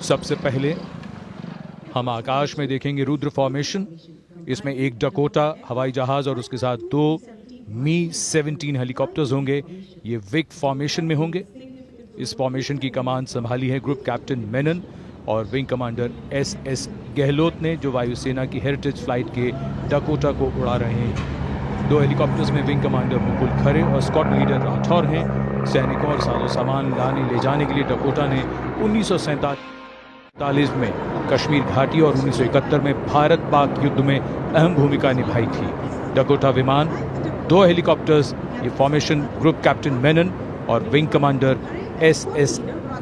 सबसे पहले हम आकाश में देखेंगे रुद्र फॉर्मेशन। इसमें एक डकोटा हवाई जहाज और उसके साथ 2 मी-17 हेलीकॉप्टर्स होंगे। ये विक फॉर्मेशन में होंगे। इस फॉर्मेशन की कमान संभाली है ग्रुप कैप्टन मेनन और विंग कमांडर एस गहलोत ने, जो वायुसेना की हेरिटेज फ्लाइट के डकोटा को उड़ा रहे हैं। 2 हेलीकॉप्टर्स में विंग कमांडर मुकुल खरे और स्क्वाड लीडर राठौर हैं। सैनिकों और साजो सामान लाने ले जाने के लिए डकोटा ने 1947 में कश्मीर घाटी और 1971 में भारत पाक युद्ध में अहम भूमिका निभाई थी। डकोटा विमान, 2 हेलीकॉप्टर्स, ये फॉर्मेशन ग्रुप कैप्टन मेनन और विंग कमांडर एस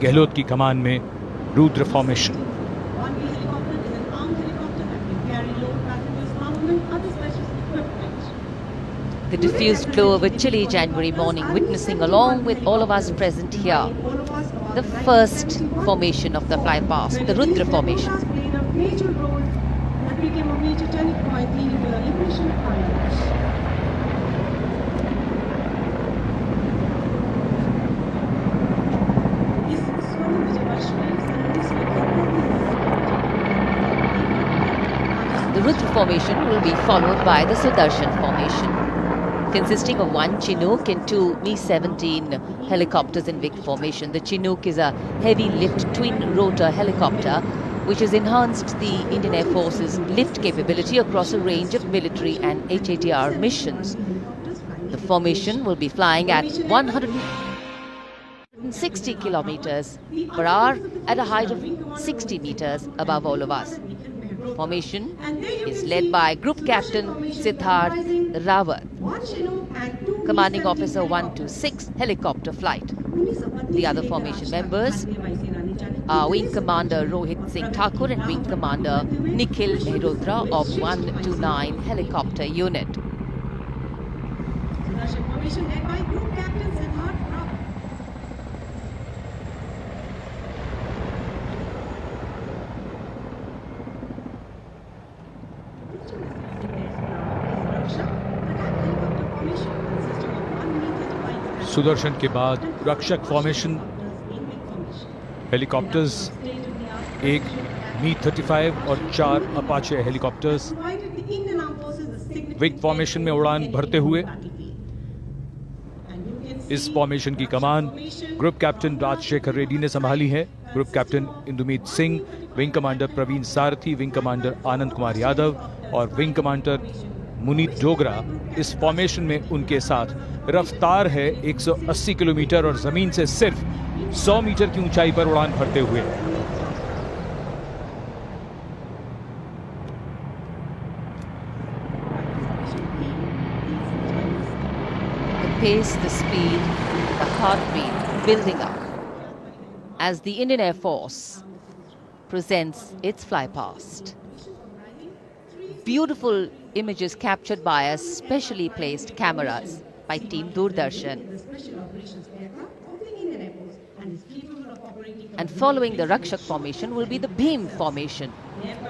गहलोत की कमान में Rudra formation. The diffused glow of a chilly January morning, witnessing along with all of us present here, the first formation of the flypast, the Rudra formation. The Rudra formation will be followed by the Sudarshan formation, consisting of 1 Chinook and 2 Mi-17 helicopters in Vic formation. The Chinook is a heavy lift twin rotor helicopter which has enhanced the Indian Air Force's lift capability across a range of military and HATR missions. The formation will be flying at 160 kilometers per hour at a height of 60 meters above all of us. Formation is led by Group Captain Siddharth Rawat, Commanding Officer 126 Helicopter Flight. The other formation members are Wing Commander Rohit Singh Thakur and Wing Commander Nikhil Mehrotra of 129 Helicopter Unit. Formation led by Group Captain Siddharth Rawat. Sudarshan के बाद रक्षक formation, helicopters, 1 मी-35 और 4 Apache helicopters Wick formation में उड़ान भरते हुए। इस formation की कमान ग्रुप कैप्टन राजशेखर रेड्डी ने संभाली है। Group captain Indumeet Singh, wing commander Praveen Sarathi, wing commander Anand Kumar Yadav और विंग कमांडर मुनीत डोगरा इस फॉर्मेशन में उनके साथ। रफ्तार है 180 किलोमीटर और जमीन से सिर्फ 100 मीटर की ऊंचाई पर उड़ान भरते हुए। The pace, the speed, the heartbeat building up as the Indian Air Force presents its flypast. Beautiful images captured by a specially placed cameras by Team Doordarshan. And following the Rakshak formation will be the Bhim formation,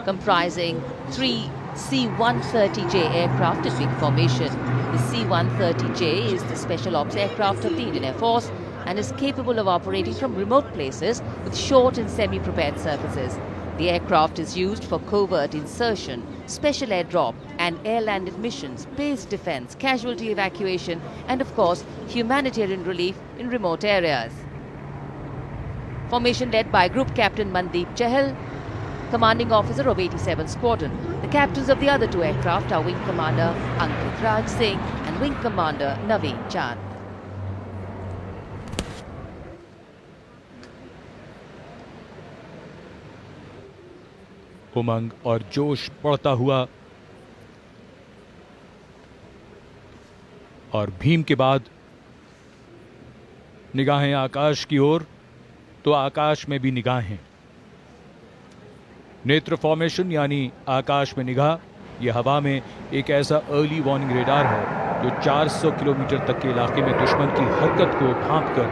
comprising 3 C-130J aircraft in big formation. The C-130J is the special ops aircraft of the Indian Air Force and is capable of operating from remote places with short and semi-prepared surfaces. The aircraft is used for covert insertion, special airdrop and air-landed missions, base defense, casualty evacuation and of course humanitarian relief in remote areas. Formation led by Group Captain Mandeep Chahal, Commanding Officer of 87 Squadron. The captains of the other 2 aircraft are Wing Commander Ankit Raj Singh and Wing Commander Naveen Chand. उमंग और जोश बढ़ता हुआ और भीम के बाद निगाहें आकाश की ओर, तो आकाश में भी निगाहें। नेत्र फॉर्मेशन यानी आकाश में निगाह, यह हवा में एक ऐसा अर्ली वार्निंग रेडार है जो 400 किलोमीटर तक के इलाके में दुश्मन की हरकत को ढांपकर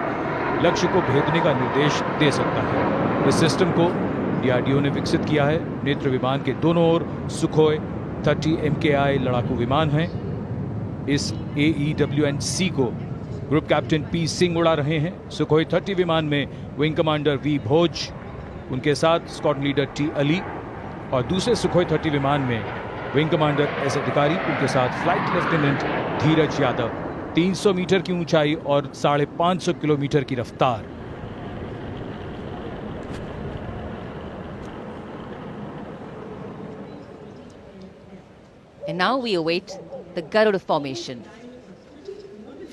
लक्ष्य को भेदने का निर्देश दे सकता है। इस सिस्टम को डीआरडीओ ने विकसित किया है। नेत्र विमान के दोनों ओर सुखोई 30 MKI लड़ाकू विमान हैं। इस AEWN-C को ग्रुप कैप्टन पी सिंह उड़ा रहे हैं। सुखोई 30 विमान में विंग कमांडर वी भोज, उनके साथ स्क्वाड्रन लीडर टी अली और दूसरे सुखोई 30 विमान में विंग कमांडर एस अधिकारी, उनके साथ फ्लाइट लेफ्टिनेंट धीरज यादव। 300 मीटर की ऊंचाई और 550 किलोमीटर की रफ्तार। And now we await the Garuda formation.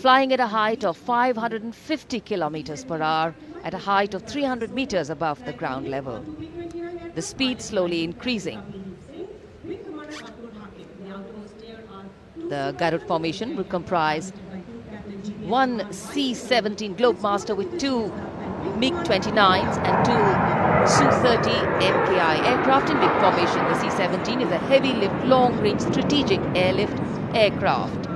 Flying at a height of 550 kilometers per hour, at a height of 300 meters above the ground level. The speed slowly increasing. The Garuda formation will comprise one C-17 Globemaster with two MiG-29s and two Su-30 MKI aircraft in big formation. The C-17 is a heavy-lift, long-range strategic airlift aircraft.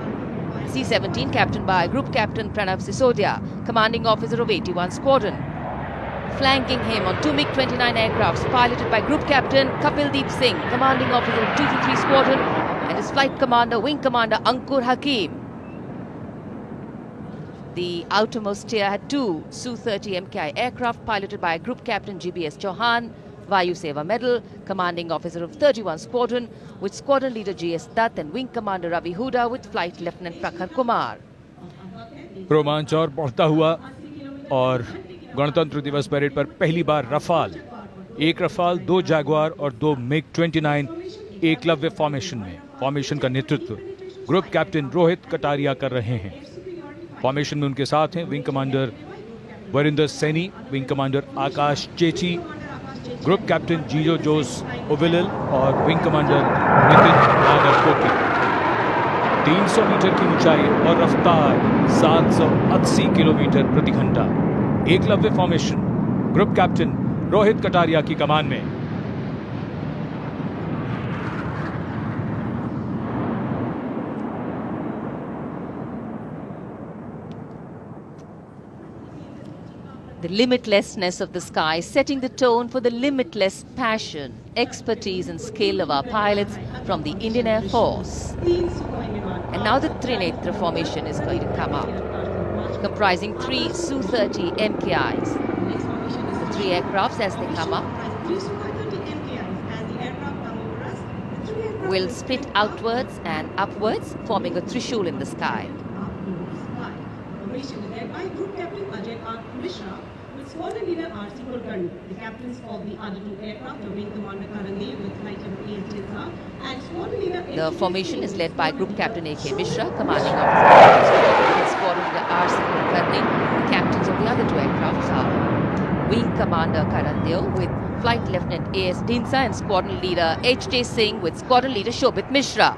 C-17 captained by Group Captain Pranav Sisodia, commanding officer of 81 Squadron. Flanking him on two MiG-29 aircrafts piloted by Group Captain Kapildeep Singh, commanding officer of 223 Squadron, and his flight commander, Wing Commander Ankur Hakim. The outermost tier had two Su-30 MKI aircraft piloted by Group Captain GBS Chauhan, Vayu Seva Medal, commanding officer of 31 Squadron, with Squadron leader GS Dutt and Wing Commander Ravi Huda with Flight Lieutenant Prakhar Kumar. रोमांच और बढ़ता हुआ और गणतंत्र दिवस parade पर पहली बार Rafale, एक रफाल, दो जैगुआर और दो मिग-29 एकलव्य फॉर्मेशन में। फॉर्मेशन का नेतृत्व ग्रुप कैप्टन रोहित कटारिया कर रहे हैं। फॉर्मेशन में उनके साथ हैं wing commander Varinder Saini, wing commander Akash Chechi, group captain Jijo Jose Ovilal और wing commander Nitin Nagarkoti. 300 metre की ऊंचाई और रफ्तार 780 किलोमीटर प्रति घंटा। Eklavya formation, group captain Rohit Kataria की कमान में। The limitlessness of the sky setting the tone for the limitless passion, expertise and skill of our pilots from the Indian Air Force. And now the Trinetra formation is going to come up, comprising three Su-30 MKIs. The three aircrafts as they come up will split outwards and upwards, forming a trishul in the sky. Squadron leader R.C. Kulkarni, the captains of the other two aircraft, the Wing Commander Karandev with Flight Level A. and Squadron leader... The formation is led by Group Captain A.K. Mishra, commanding officer and Squadron leader R.C. Kulkarni. The captains of the other two aircrafts are Wing Commander Karandev with Flight Lieutenant A.S. Dinsa and Squadron leader H.J. Singh with Squadron leader Shobit Mishra.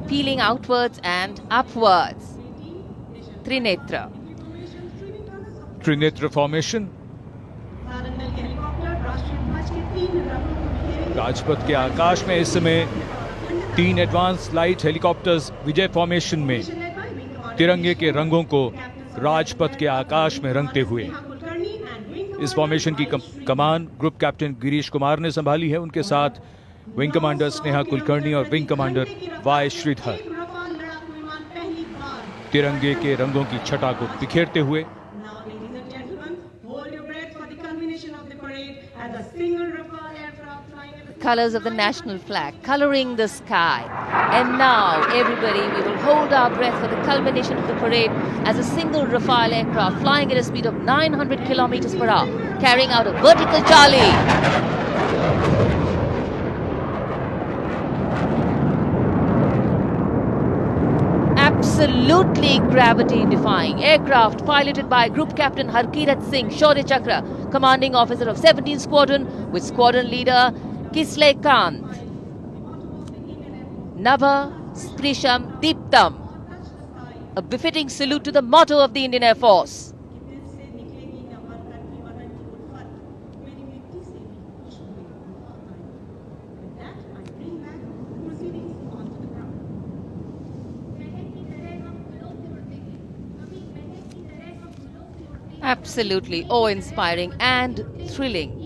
Peeling outwards and upwards. Trinetra. Trinetra formation Rajpath के आकाश में इस समय 3 advance light helicopters विजय formation में तिरंगे के रंगों को राजपथ के आकाश में रंगते हुए। इस फॉर्मेशन की कमान ग्रुप कैप्टन गिरीश कुमार ने संभाली है, उनके साथ विंग कमांडर स्नेहा कुलकर्णी और विंग कमांडर वाई श्रीधर। तिरंगे के रंगों की छटा को बिखेरते हुए Colors of the national flag coloring the sky. And now everybody, we will hold our breath for the culmination of the parade as a single Rafale aircraft flying at a speed of 900 kilometers per hour, carrying out a vertical Charlie. Absolutely gravity-defying aircraft piloted by Group Captain Harkirat Singh Shaurya Chakra, commanding officer of 17th Squadron with Squadron leader Kisle Kant. Nava Sprisham Deeptam, a befitting salute to the motto of the Indian Air Force. Absolutely awe-inspiring and thrilling.